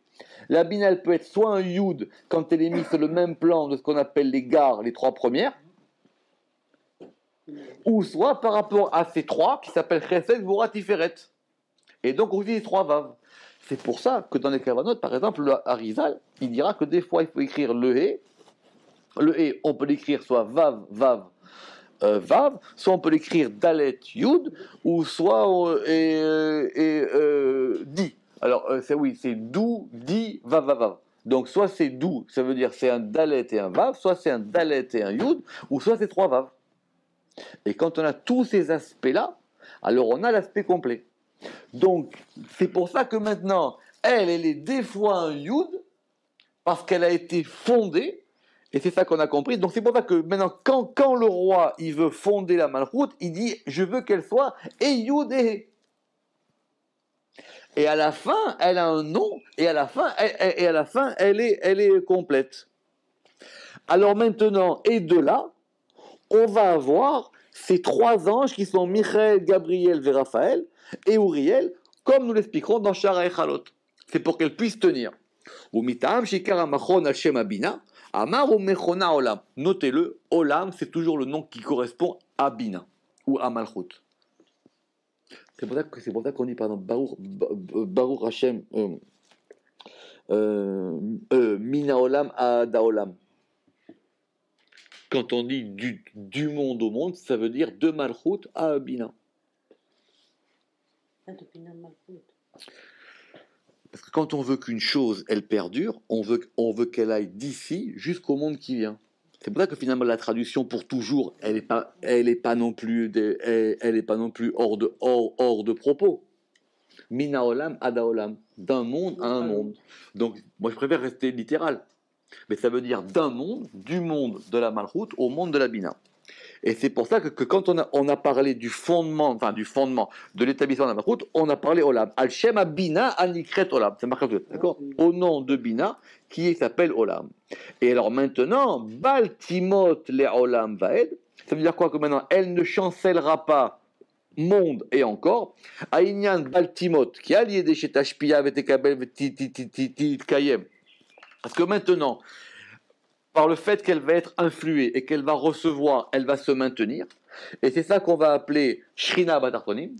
La Bina, elle peut être soit un Yud, quand elle est mise sur le même plan de ce qu'on appelle les gares, les 3 premières, ou soit par rapport à ces trois qui s'appellent Chesed, Gvura, Tiferet. Et donc on utilise les trois vav. C'est pour ça que dans les kavanot, par exemple, le Harizal, il dira que des fois il faut écrire le He. Le He, on peut l'écrire soit vav, vav, vav, soit on peut l'écrire dalet, yud, ou soit di. Alors c'est dou, di, vav, vav, vav. Donc soit c'est dou, ça veut dire c'est un dalet et un vav, soit c'est un dalet et un yud, ou soit c'est trois vav. Et quand on a tous ces aspects-là, alors on a l'aspect complet. Donc, c'est pour ça que maintenant, elle est des fois un yud, parce qu'elle a été fondée, et c'est ça qu'on a compris. Donc, c'est pour ça que maintenant, quand le roi, il veut fonder la malchoute, il dit, je veux qu'elle soit et yud et he. Et à la fin, elle a un nom, et à la fin, elle est complète. Alors maintenant, et de là, on va avoir ces trois anges qui sont Michael, Gabriel et Raphaël, et Uriel, comme nous l'expliquerons dans Shara Echalot. C'est pour qu'elle puisse tenir. Notez-le, Olam, c'est toujours le nom qui correspond à Bina, ou à Malchut. C'est pour ça qu'on dit, par exemple, Baruch Hashem, Mina Olam, Ada Olam. Quand on dit du monde au monde, ça veut dire de Malchut à Bina. Parce que quand on veut qu'une chose, elle perdure, on veut qu'elle aille d'ici jusqu'au monde qui vient. C'est pour ça que finalement la traduction pour toujours, elle est pas non plus hors de propos. Mina olam ada olam, d'un monde à un monde. Donc moi je préfère rester littéral. Mais ça veut dire d'un monde, du monde de la Malchut au monde de la Bina. Et c'est pour ça que quand on a parlé du fondement de l'établissement de la Malchut, on a parlé Olam. Al-Shem Bina Anikret Olam. C'est marqué, d'accord ? Au nom de Bina, qui s'appelle Olam. Et alors maintenant, Baltimot le Olam Vaed, ça veut dire quoi que maintenant, elle ne chancellera pas monde et encore, Aïnyan Baltimot, qui a lié des Shetashpia, Vetekabel, Kayem. Parce que maintenant, par le fait qu'elle va être influée et qu'elle va recevoir, elle va se maintenir. Et c'est ça qu'on va appeler Shrina Batartonim.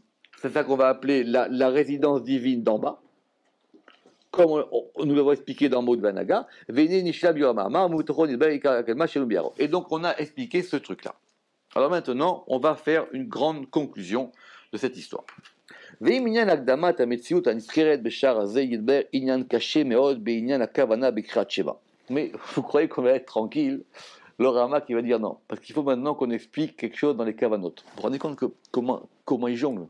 C'est ça qu'on va appeler la résidence divine d'en bas. Comme nous l'avons expliqué dans Maud Vanaga. Et donc on a expliqué ce truc-là. Alors maintenant, on va faire une grande conclusion de cette histoire. Mais vous croyez qu'on va être tranquille? Le Rama qui va dire non, parce qu'il faut maintenant qu'on explique quelque chose dans les kavanot. Vous vous rendez compte comment il jongle?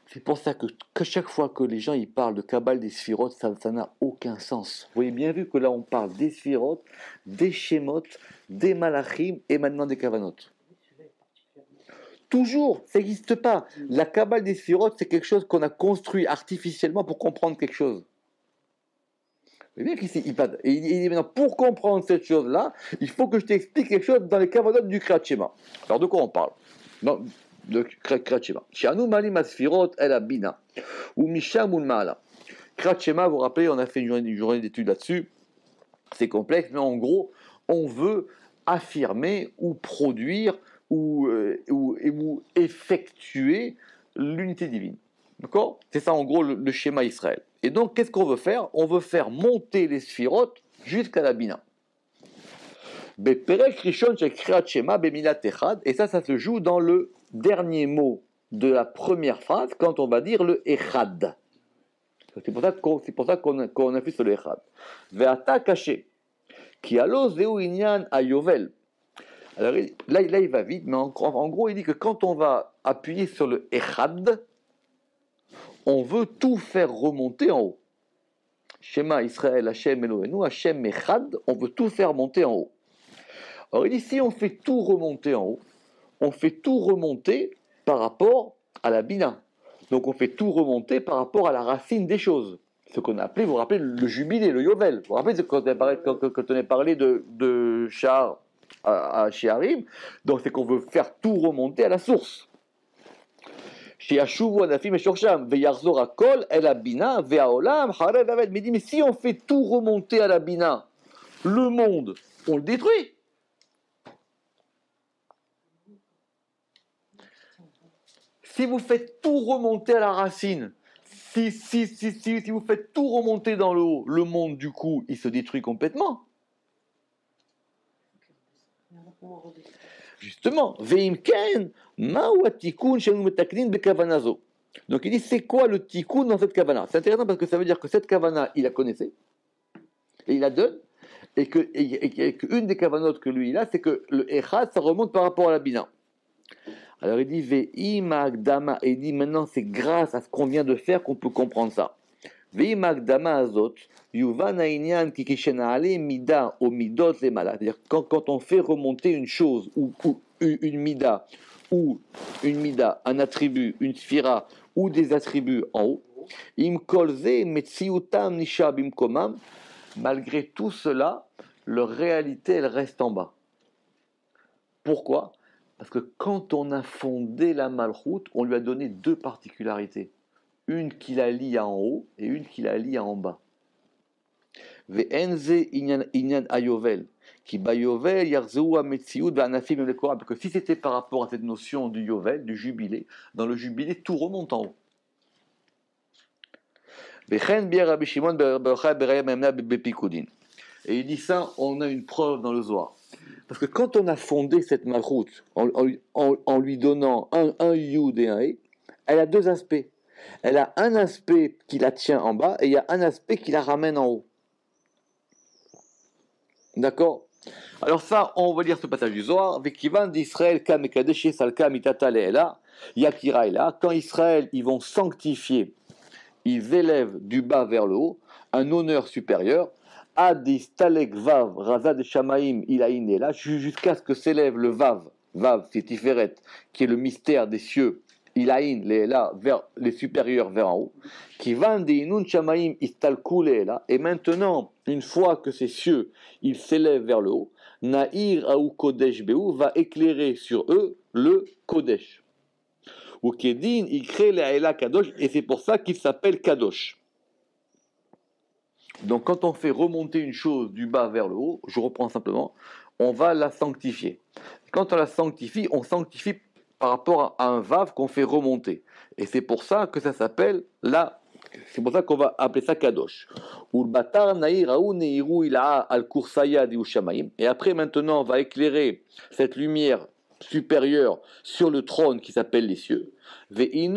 C'est pour ça que chaque fois que les gens ils parlent de Kabbal des Sphirot, ça n'a aucun sens. Vous voyez bien vu que là on parle des Sphirot, des Shemot, des Malachim et maintenant des kavanot. Toujours, ça n'existe pas. La Kabbal des Sphirot, c'est quelque chose qu'on a construit artificiellement pour comprendre quelque chose. Vous voyez bien qu'ici, il dit maintenant, pour comprendre cette chose-là, il faut que je t'explique quelque chose dans les kavanot du Kriyat Shema. Alors de quoi on parle? Non, de Kriyat Shema. Shanu malim asfirot el abina ou misham ul maala. Kriyat Shema, vous vous rappelez, on a fait une journée d'études là-dessus. C'est complexe, mais en gros, on veut affirmer ou produire ou effectuer l'unité divine. D'accord? C'est ça en gros le schéma Israël. Et donc, qu'est-ce qu'on veut faire? On veut faire monter les sphirotes jusqu'à la Bina. Et ça se joue dans le dernier mot de la première phrase, quand on va dire le Echad. C'est pour ça qu'on a fait sur le Echad. Ve'ata caché. Ki alo zeu inyan ayovel. Alors là, il va vite, mais en gros, il dit que quand on va appuyer sur le Echad, on veut tout faire remonter en haut. Shema Israël, Hashem Elohenu, Hashem Echad, on veut tout faire monter en haut. Alors il dit, si on fait tout remonter en haut, on fait tout remonter par rapport à la Bina. Donc on fait tout remonter par rapport à la racine des choses. Ce qu'on a appelé, vous vous rappelez, le jubilé, le yovel. Vous vous rappelez quand on a parlé de Shahar à Sheharim. Donc c'est qu'on veut faire tout remonter à la source. Mais il dit, mais si on fait tout remonter à la Bina, le monde, on le détruit. Si vous faites tout remonter à la racine, si vous faites tout remonter dans le haut, le monde, du coup, il se détruit complètement. Justement, Veimken, Ma'u Atikun Shenu Metaknin Bekavanazo. Donc il dit, c'est quoi le tikkun dans cette kavana? C'est intéressant parce que ça veut dire que cette kavana, il la connaissait, et il la donne, et qu'une des kavanotes que lui il a, c'est que le echad, ça remonte par rapport à la bina. Alors il dit, Ve'imagdama, et il dit, maintenant c'est grâce à ce qu'on vient de faire qu'on peut comprendre ça. Ve'imagdama azot, yuvan ha'inyan kikishena ale mida o midot lemala. C'est-à-dire quand on fait remonter une chose, ou une mida, un attribut, une sphira, ou des attributs en haut, im kolze metsiutam nisha bimkomam, malgré tout cela, leur réalité, elle reste en bas. Pourquoi? Parce que quand on a fondé la Malchut, on lui a donné deux particularités. Une qui la lie à en haut et une qui la lie à en bas. Ve'enze inyan ayovel. Qui bayovel yarzeu ametziut ve'anafim lekora. Parce que si c'était par rapport à cette notion du yovel, du jubilé, dans le jubilé, tout remonte en haut. Ve'chen bier Rabbi Shimon be'ochai be'raya memna be'pikudin. Et il dit ça, on a une preuve dans le Zohar. Parce que quand on a fondé cette Malchut, en lui donnant un Yud et un E, elle a deux aspects. Elle a un aspect qui la tient en bas et il y a un aspect qui la ramène en haut. D'accord? Alors ça, on va lire ce passage du Zohar. Vekivan d'Israël kam ekadesh salka mitata le'ela yakira ela. Quand Israël, ils vont sanctifier, ils élèvent du bas vers le haut un honneur supérieur. Adis talek vav razad shamaim ilain ela, jusqu'à ce que s'élève le vav c'est Tiferet, qui est le mystère des cieux. Ilain le'ela, vers les supérieurs vers en haut. Kivan deinun shamaim istalku le'ela. Et maintenant, une fois que ces cieux, ils s'élèvent vers le haut, Na'ir aou kodesh be'u va éclairer sur eux le kodesh. Ou kedin, il crée le'ela kadosh, et c'est pour ça qu'il s'appelle kadosh. Donc quand on fait remonter une chose du bas vers le haut, je reprends simplement, on va la sanctifier. Quand on la sanctifie, on sanctifie par rapport à un vav qu'on fait remonter. Et c'est pour ça que ça s'appelle c'est pour ça qu'on va appeler ça kadosh. Et après maintenant on va éclairer cette lumière supérieure sur le trône qui s'appelle les cieux. Et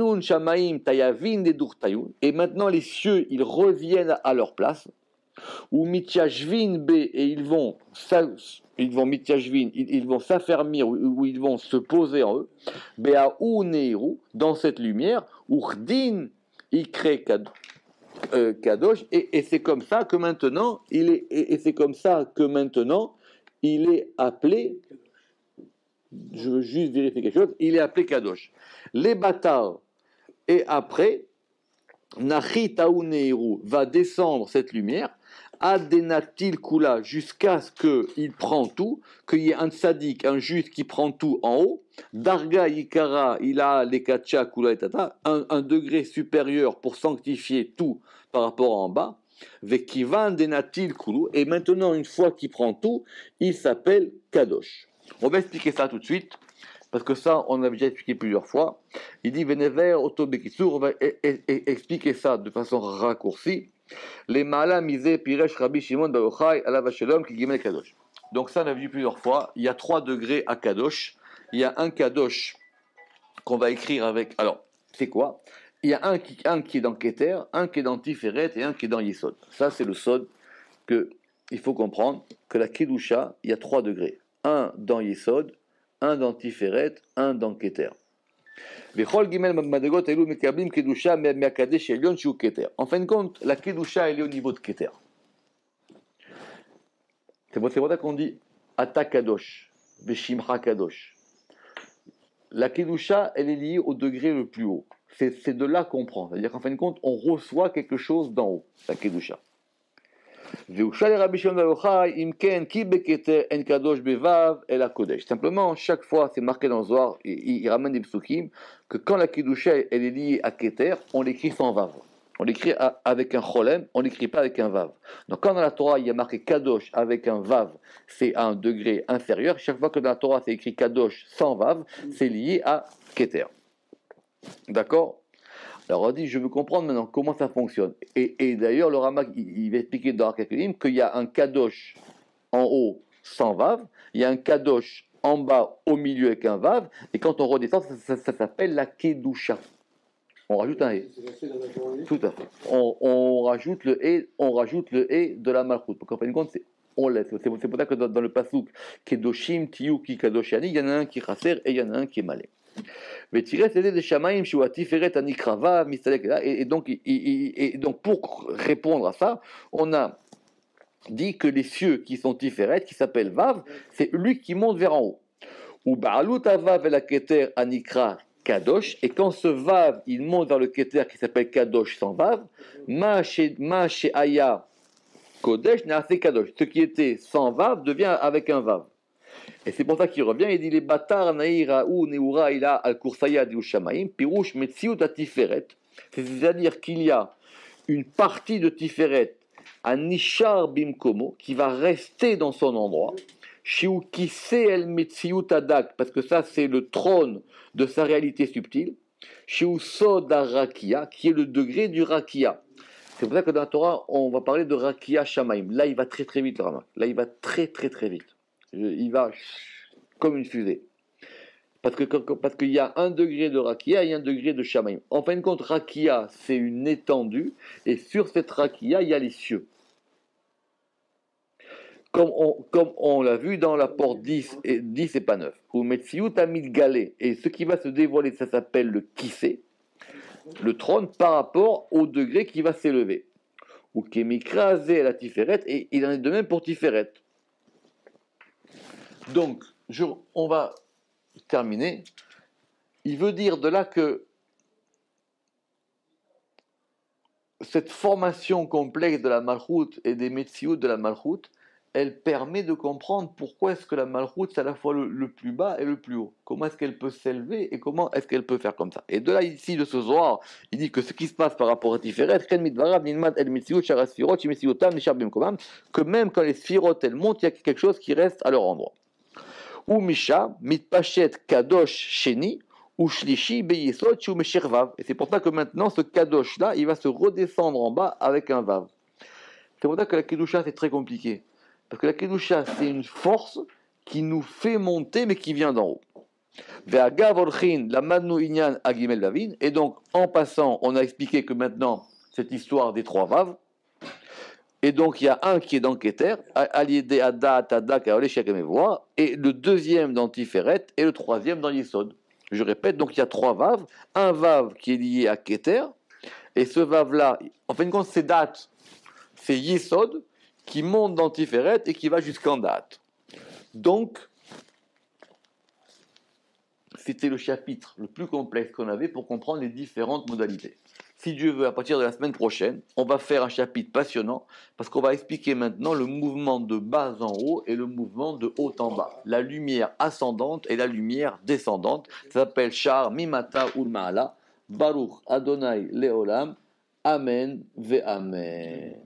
maintenant les cieux ils reviennent à leur place. Et ils vont s'affermir ou ils vont se poser en eux. Dans cette lumière, Urdin ikre kadosh, et c'est comme ça que maintenant il est appelé. Je veux juste vérifier quelque chose. Il est appelé kadosh. Les bâtards et après Nachit Aouneirou va descendre cette lumière. Adenatil Kula, jusqu'à ce qu'il prend tout, qu'il y ait un tzaddik, un juste qui prend tout en haut. Darga Ikara, il a les kacha Kula et tata, un degré supérieur pour sanctifier tout par rapport à en bas. Vekivan Denatil Kulu, et maintenant, une fois qu'il prend tout, il s'appelle Kadosh. On va expliquer ça tout de suite, parce que ça, on l'a déjà expliqué plusieurs fois. Il dit Venever Otobekitsur, on va expliquer ça de façon raccourcie. Les malas misés Piresh Rabbi Shimon Bar Yochai alav hashalom qui gimel kadosh. Donc ça on a vu plusieurs fois. Il y a 3 degrés à kadosh. Il y a un kadosh qu'on va écrire avec. Alors c'est quoi? Il y a un qui est dans Keter, un qui est dans Tiferet et un qui est dans Yesod. Ça c'est le sod que il faut comprendre que la kedusha il y a 3 degrés. Un dans Yesod, un dans Tiferet, un dans Keter. En fin de compte, la Kedusha, elle est au niveau de Keter. C'est pour ça qu'on dit Ata Kadosh, Veshimcha Kadosh. La Kedusha, elle est liée au degré le plus haut. C'est de là qu'on prend. C'est-à-dire qu'en fin de compte, on reçoit quelque chose d'en haut, la Kedusha. Simplement, chaque fois, c'est marqué dans le Zohar, il ramène des psukim, que quand la Kedusha elle est liée à Keter, on l'écrit sans vav. On l'écrit avec un cholem, on l'écrit pas avec un vav. Donc quand dans la Torah, il y a marqué Kadosh avec un vav, c'est à un degré inférieur. Chaque fois que dans la Torah, c'est écrit Kadosh sans vav, c'est lié à Keter. D'accord? Alors on dit, je veux comprendre maintenant comment ça fonctionne. Et d'ailleurs, le Ramak, il va expliquer dans Arkakelim qu'il y a un kadosh en haut sans vav, il y a un kadosh en bas au milieu avec un vav, et quand on redescend, ça s'appelle la kedusha. On rajoute un et. Tout à fait. On rajoute le et de la malchut. Donc en fin de compte, on laisse. C'est pour ça que dans le pasuk kedoshim tiyu ki kadoshani, il y en a un qui est chaser et il y en a un qui est malé. Mais tiret l'idée de shamaim shua tiferet anikrava mistalek. Et donc pour répondre à ça, on a dit que les cieux qui sont tiferet, qui s'appellent vav, c'est lui qui monte vers en haut. Ou ba'alut avav el keter anikra kadosh, et quand ce vav il monte vers le keter qui s'appelle kadosh sans vav, ma she'aya kodesh na'ase kadosh, ce qui était sans vav devient avec un vav. Et c'est pour ça qu'il revient, il dit les batar naïra ou neura ila al kursaya di ushamaim pirouche metziut atiferet, c'est-à-dire qu'il y a une partie de tiferet à nishar bimkomo qui va rester dans son endroit. Shiu kise el metziut adak, parce que ça c'est le trône de sa réalité subtile. Shiu sod rakia, qui est le degré du rakia. C'est pour ça que dans la Torah on va parler de rakia shamaim. Là il va très très vite le Ramak. Là il va très très très vite. Il va comme une fusée. Parce qu'il y a un degré de rakia et un degré de shamaim. En fin de compte, rakia, c'est une étendue, et sur cette rakia, il y a les cieux. Comme on l'a vu dans la porte 10 et pas 9. Ou Metziut Amid Galé. Et ce qui va se dévoiler, ça s'appelle le kissé, le trône, par rapport au degré qui va s'élever. Ou Kemikrasé la Tiferet, et il en est de même pour Tiferet. Donc, on va terminer. Il veut dire de là que cette formation complexe de la Malchut et des Metziut de la Malchut, elle permet de comprendre pourquoi est-ce que la Malchut c'est à la fois le plus bas et le plus haut. Comment est-ce qu'elle peut s'élever et comment est-ce qu'elle peut faire comme ça. Et de là, ici, de ce Zohar, il dit que ce qui se passe par rapport à Tiferet, que même quand les Sphirot elles montent, il y a quelque chose qui reste à leur endroit. Ou Misha, mitpachet kadosh sheni, ou shlishi beyesot shu meshir vav. Et c'est pour ça que maintenant, ce kadosh là, il va se redescendre en bas avec un vav. C'est pour ça que la kedusha c'est très compliqué. Parce que la kedusha c'est une force qui nous fait monter mais qui vient d'en haut. Ve'agav orchin la madnu inyan agimel vavin. Et donc, en passant, on a expliqué que maintenant, cette histoire des trois vav. Et donc, il y a un qui est dans Keter, Aliédé Adat, Adak, et le deuxième dans Tiferet, et le troisième dans Yesod. Je répète, donc il y a trois vav, un vav qui est lié à Keter, et ce vav-là, en fin de compte, c'est Dat, c'est Yesod, qui monte dans Tiferet et qui va jusqu'en Dat. Donc, c'était le chapitre le plus complexe qu'on avait pour comprendre les différentes modalités. Si Dieu veut, à partir de la semaine prochaine, on va faire un chapitre passionnant parce qu'on va expliquer maintenant le mouvement de bas en haut et le mouvement de haut en bas. La lumière ascendante et la lumière descendante. Ça s'appelle Shar Mimata Ulmaala. Baruch Adonai Leolam. Amen ve Amen.